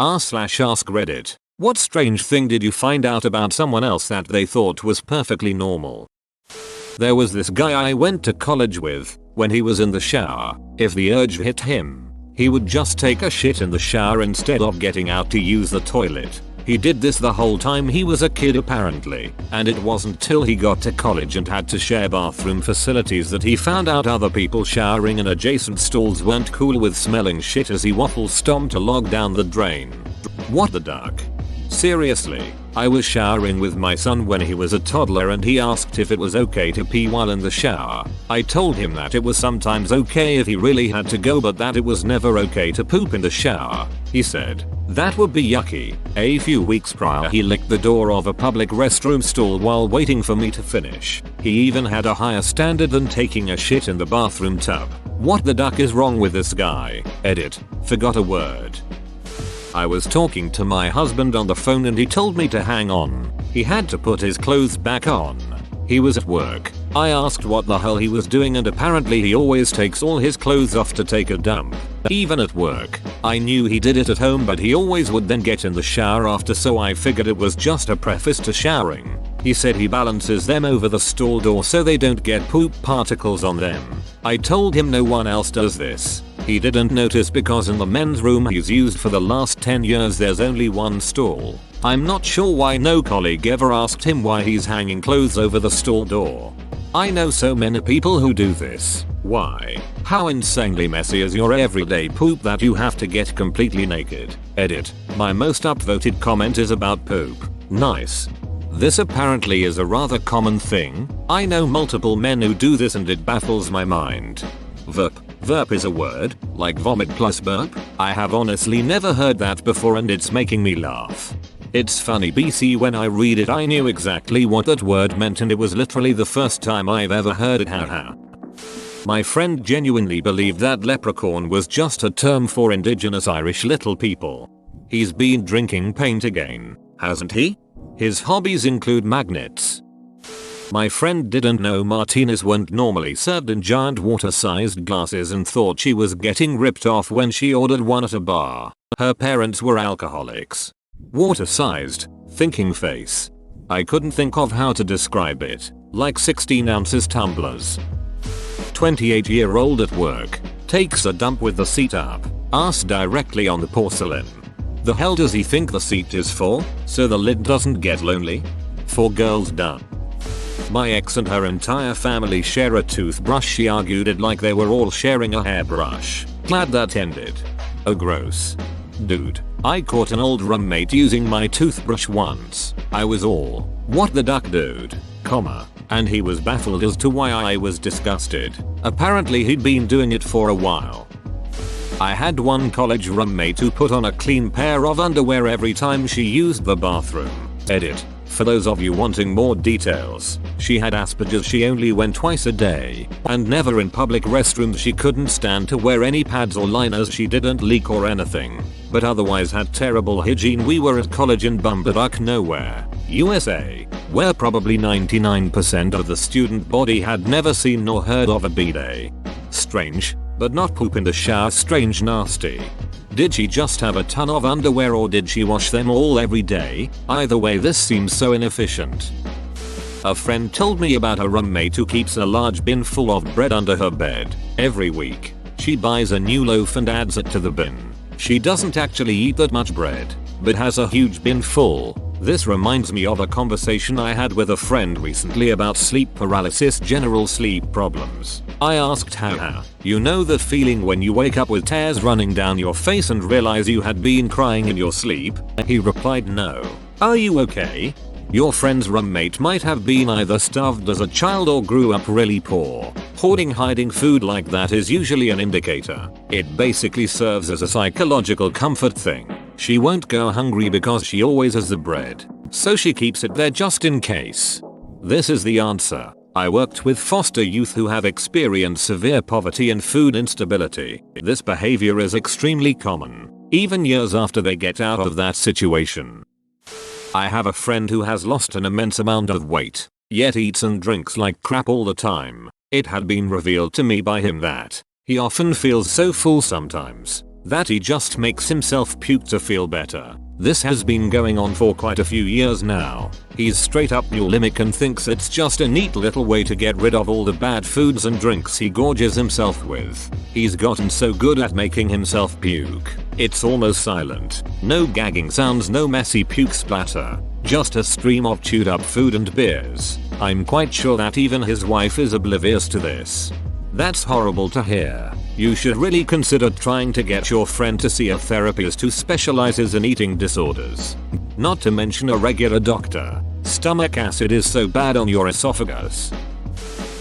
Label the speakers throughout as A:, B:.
A: r/ask Reddit. What strange thing did you find out about someone else that they thought was perfectly normal? There was this guy I went to college with. When he was in the shower, if the urge hit him, he would just take a shit in the shower instead of getting out to use the toilet. He did this the whole time he was a kid apparently, and it wasn't till he got to college and had to share bathroom facilities that he found out other people showering in adjacent stalls weren't cool with smelling shit as he waffle stomped to log down the drain. What the duck? Seriously, I was showering with my son when he was a toddler and he asked if it was okay to pee while in the shower. I told him that it was sometimes okay if he really had to go but that it was never okay to poop in the shower. He said, that would be yucky. A few weeks prior he licked the door of a public restroom stall while waiting for me to finish. He even had a higher standard than taking a shit in the bathroom tub. What the duck is wrong with this guy? Edit. Forgot a word. I was talking to my husband on the phone and he told me to hang on. He had to put his clothes back on. He was at work. I asked what the hell he was doing and apparently he always takes all his clothes off to take a dump. Even at work. I knew he did it at home but he always would then get in the shower after, so I figured it was just a preface to showering. He said he balances them over the stall door so they don't get poop particles on them. I told him no one else does this. He didn't notice because in the men's room he's used for the last 10 years there's only one stall. I'm not sure why no colleague ever asked him why he's hanging clothes over the stall door. I know so many people who do this. Why? How insanely messy is your everyday poop that you have to get completely naked? Edit. My most upvoted comment is about poop. Nice. This apparently is a rather common thing. I know multiple men who do this and it baffles my mind. Verp. Verp is a word, like vomit plus burp. I have honestly never heard that before and it's making me laugh. It's funny BC, when I read it I knew exactly what that word meant and it was literally the first time I've ever heard it, haha. My friend genuinely believed that leprechaun was just a term for indigenous Irish little people. He's been drinking paint again, hasn't he? His hobbies include magnets. My friend didn't know martinis weren't normally served in giant water-sized glasses and thought she was getting ripped off when she ordered one at a bar. Her parents were alcoholics. Water-sized, thinking face. I couldn't think of how to describe it. Like 16 ounces tumblers. 28-year-old at work. Takes a dump with the seat up. Ass directly on the porcelain. The hell does he think the seat is for? So the lid doesn't get lonely? For girls done. My ex and her entire family share a toothbrush. She argued it like they were all sharing a hairbrush. Glad that ended. Oh gross. Dude, I caught an old roommate using my toothbrush once. I was all, what the duck dude, comma, and he was baffled as to why I was disgusted. Apparently he'd been doing it for a while. I had one college roommate who put on a clean pair of underwear every time she used the bathroom. Edit. For those of you wanting more details, she had Asperger's. She only went twice a day, and never in public restrooms. She couldn't stand to wear any pads or liners. She didn't leak or anything, but otherwise had terrible hygiene. We were at college in Bumberduck Nowhere, USA, where probably 99% of the student body had never seen nor heard of a bidet. Strange, but not poop in the shower. Strange, nasty. Did she just have a ton of underwear or did she wash them all every day? Either way, this seems so inefficient. A friend told me about a roommate who keeps a large bin full of bread under her bed. Every week, she buys a new loaf and adds it to the bin. She doesn't actually eat that much bread, but has a huge bin full. This reminds me of a conversation I had with a friend recently about sleep paralysis, general sleep problems. I asked how, you know that feeling when you wake up with tears running down your face and realize you had been crying in your sleep? He replied, no. Are you okay? Your friend's roommate might have been either starved as a child or grew up really poor. Hiding food like that is usually an indicator. It basically serves as a psychological comfort thing. She won't go hungry because she always has the bread, so she keeps it there just in case. This is the answer. I worked with foster youth who have experienced severe poverty and food instability. This behavior is extremely common, even years after they get out of that situation. I have a friend who has lost an immense amount of weight, yet eats and drinks like crap all the time. It had been revealed to me by him that he often feels so full sometimes that he just makes himself puke to feel better. This has been going on for quite a few years now. He's straight up bulimic and thinks it's just a neat little way to get rid of all the bad foods and drinks he gorges himself with. He's gotten so good at making himself puke. It's almost silent. No gagging sounds, no messy puke splatter. Just a stream of chewed up food and beers. I'm quite sure that even his wife is oblivious to this. That's horrible to hear. You should really consider trying to get your friend to see a therapist who specializes in eating disorders. Not to mention a regular doctor. Stomach acid is so bad on your esophagus.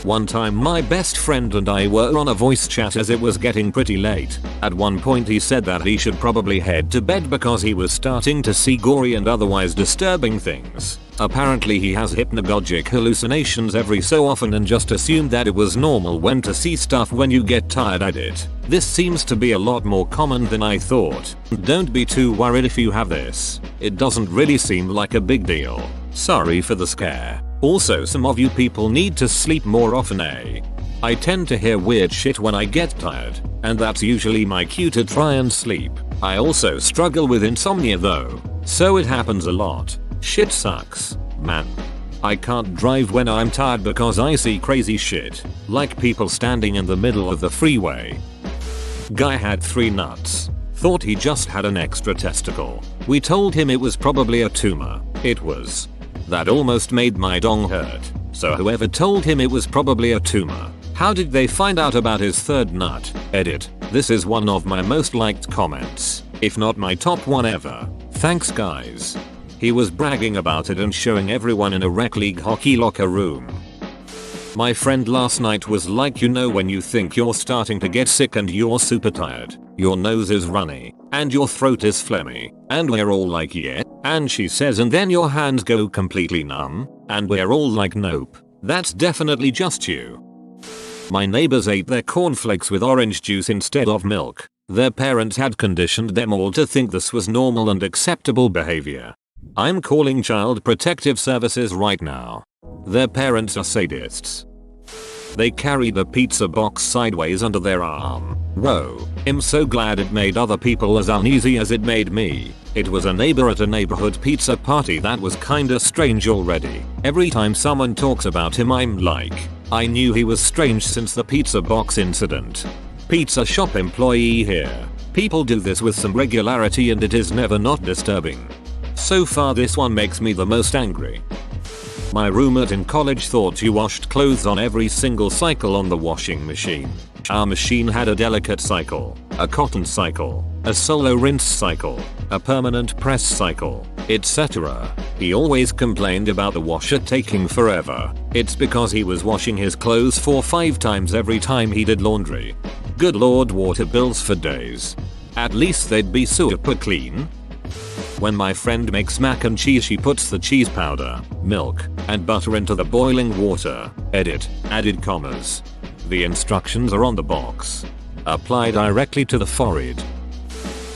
A: One time my best friend and I were on a voice chat as it was getting pretty late. At one point he said that he should probably head to bed because he was starting to see gory and otherwise disturbing things. Apparently he has hypnagogic hallucinations every so often and just assumed that it was normal when to see stuff when you get tired at it. This seems to be a lot more common than I thought. Don't be too worried if you have this. It doesn't really seem like a big deal. Sorry for the scare. Also, some of you people need to sleep more often, eh? I tend to hear weird shit when I get tired, and that's usually my cue to try and sleep. I also struggle with insomnia though, so it happens a lot. Shit sucks, man. I can't drive when I'm tired because I see crazy shit, like people standing in the middle of the freeway. Guy had 3 nuts. Thought he just had an extra testicle. We told him it was probably a tumor. It was. That almost made my dong hurt. So whoever told him it was probably a tumor, how did they find out about his 3rd nut? Edit. This is one of my most liked comments, if not my top one ever. Thanks guys. He was bragging about it and showing everyone in a rec league hockey locker room. My friend last night was like, you know when you think you're starting to get sick and you're super tired, your nose is runny, and your throat is phlegmy, and we're all like yeah, and she says and then your hands go completely numb, and we're all like nope, that's definitely just you. My neighbors ate their cornflakes with orange juice instead of milk. Their parents had conditioned them all to think this was normal and acceptable behavior. I'm calling Child Protective Services right now. Their parents are sadists. They carry the pizza box sideways under their arm. Whoa, I'm so glad it made other people as uneasy as it made me. It was a neighbor at a neighborhood pizza party that was kinda strange already. Every time someone talks about him I'm like, I knew he was strange since the pizza box incident. Pizza shop employee here. People do this with some regularity and it is never not disturbing. So far this one makes me the most angry. My roommate in college thought you washed clothes on every single cycle on the washing machine. Our machine had a delicate cycle, a cotton cycle, a solo rinse cycle, a permanent press cycle, etc. He always complained about the washer taking forever. It's because he was washing his clothes 4-5 times every time he did laundry. Good lord, water bills for days. At least they'd be super clean. When my friend makes mac and cheese she puts the cheese powder, milk, and butter into the boiling water. Edit, added commas. The instructions are on the box. Apply directly to the forehead.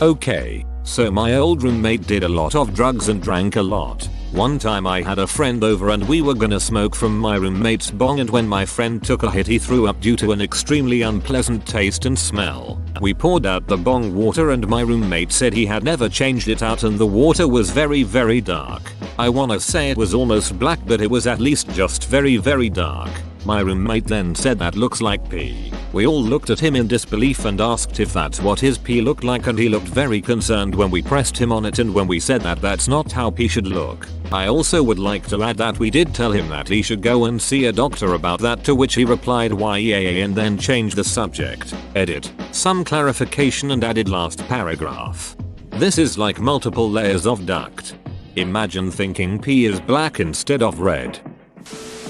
A: Okay, so my old roommate did a lot of drugs and drank a lot. One time I had a friend over and we were gonna smoke from my roommate's bong, and when my friend took a hit he threw up due to an extremely unpleasant taste and smell. We poured out the bong water and my roommate said he had never changed it out and the water was very dark. I wanna say it was almost black, but it was at least just very dark. My roommate then said that looks like pee. We all looked at him in disbelief and asked if that's what his pee looked like, and he looked very concerned when we pressed him on it and when we said that that's not how pee should look. I also would like to add that we did tell him that he should go and see a doctor about that, to which he replied why yeah and then changed the subject. Edit. Some clarification and added last paragraph. This is like multiple layers of duct. Imagine thinking pee is black instead of red.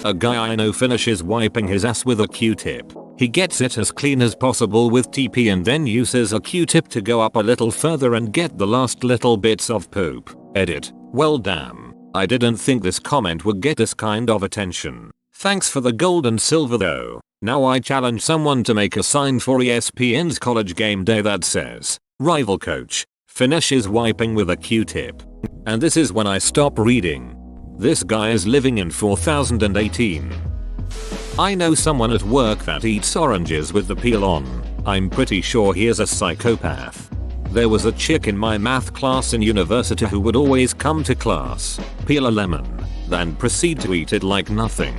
A: A guy I know finishes wiping his ass with a Q-tip. He gets it as clean as possible with TP and then uses a Q-tip to go up a little further and get the last little bits of poop. Edit. Well damn. I didn't think this comment would get this kind of attention. Thanks for the gold and silver though. Now I challenge someone to make a sign for ESPN's College Game Day that says, rival coach, finishes wiping with a Q-tip. And this is when I stop reading. This guy is living in 4018. I know someone at work that eats oranges with the peel on. I'm pretty sure he is a psychopath. There was a chick in my math class in university who would always come to class, peel a lemon, then proceed to eat it like nothing.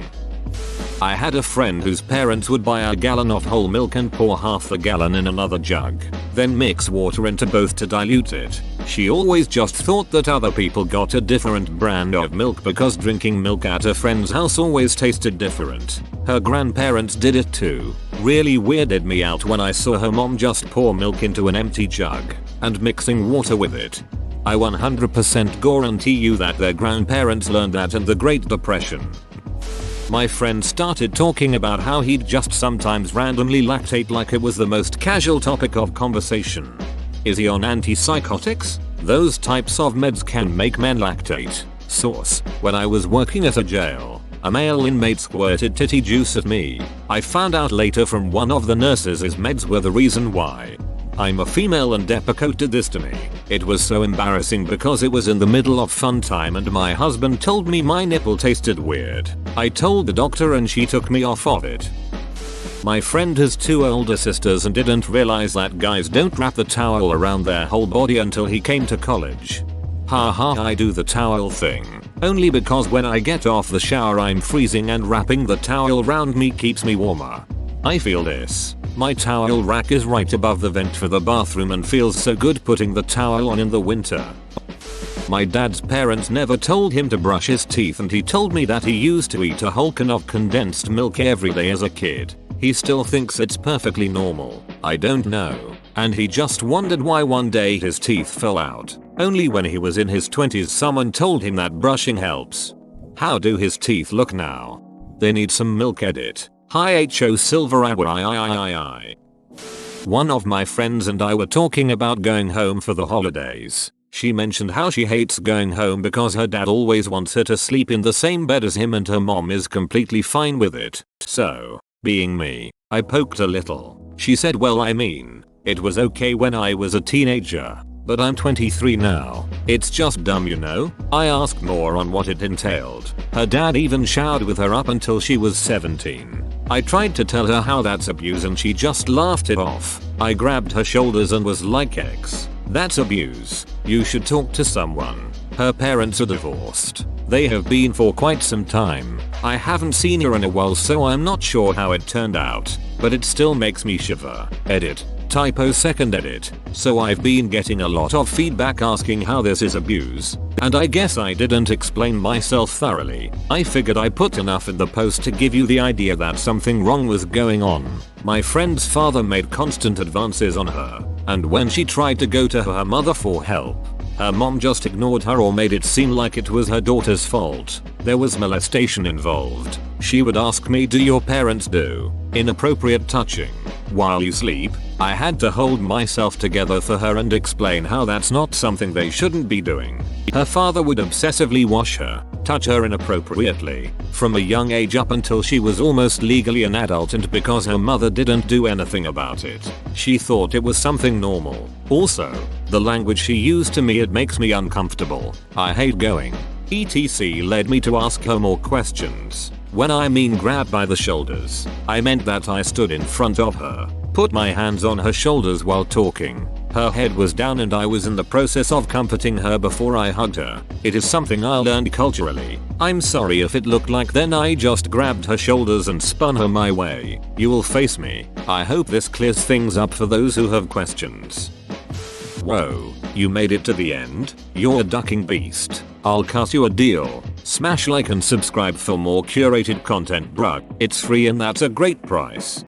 A: I had a friend whose parents would buy a gallon of whole milk and pour half a gallon in another jug, then mix water into both to dilute it. She always just thought that other people got a different brand of milk because drinking milk at a friend's house always tasted different. Her grandparents did it too. Really weirded me out when I saw her mom just pour milk into an empty jug and mixing water with it. I 100% guarantee you that their grandparents learned that in the Great Depression. My friend started talking about how he'd just sometimes randomly lactate like it was the most casual topic of conversation. Is he on antipsychotics? Those types of meds can make men lactate. Source: when I was working at a jail, a male inmate squirted titty juice at me. I found out later from one of the nurses his meds were the reason why. I'm a female and Depakote did this to me. It was so embarrassing because it was in the middle of fun time and my husband told me my nipple tasted weird. I told the doctor and she took me off of it. My friend has 2 older sisters and didn't realize that guys don't wrap the towel around their whole body until he came to college. Haha, I do the towel thing. Only because when I get off the shower I'm freezing and wrapping the towel around me keeps me warmer. I feel this. My towel rack is right above the vent for the bathroom and feels so good putting the towel on in the winter. My dad's parents never told him to brush his teeth and he told me that he used to eat a whole can of condensed milk every day as a kid. He still thinks it's perfectly normal. I don't know. And he just wondered why one day his teeth fell out. Only when he was in his 20s someone told him that brushing helps. How do his teeth look now? They need some milk edit. Hi Ho Silver I. One of my friends and I were talking about going home for the holidays. She mentioned how she hates going home because her dad always wants her to sleep in the same bed as him and her mom is completely fine with it. So, being me, I poked a little. She said, well, I mean, it was okay when I was a teenager, but I'm 23 now. It's just dumb, you know? I asked more on what it entailed. Her dad even showered with her up until she was 17. I tried to tell her how that's abuse and she just laughed it off. I grabbed her shoulders and was like, X, that's abuse. You should talk to someone. Her parents are divorced. They have been for quite some time. I haven't seen her in a while so I'm not sure how it turned out, but it still makes me shiver. Edit. Typo second edit. So I've been getting a lot of feedback asking how this is abuse. And I guess I didn't explain myself thoroughly. I figured I put enough in the post to give you the idea that something wrong was going on. My friend's father made constant advances on her, and when she tried to go to her mother for help, her mom just ignored her or made it seem like it was her daughter's fault. There was molestation involved. She would ask me, do your parents do inappropriate touching while you sleep? I had to hold myself together for her and explain how that's not something they shouldn't be doing. Her father would obsessively wash her, touch her inappropriately, from a young age up until she was almost legally an adult, and because her mother didn't do anything about it, she thought it was something normal. Also, the language she used to me, it makes me uncomfortable. I hate going. etc. led me to ask her more questions. When I mean grab by the shoulders, I meant that I stood in front of her, put my hands on her shoulders while talking. Her head was down and I was in the process of comforting her before I hugged her. It is something I learned culturally. I'm sorry if it looked like then I just grabbed her shoulders and spun her my way. You will face me. I hope this clears things up for those who have questions. Whoa, you made it to the end? You're a ducking beast. I'll cut you a deal. Smash like and subscribe for more curated content, bruh. It's free and that's a great price.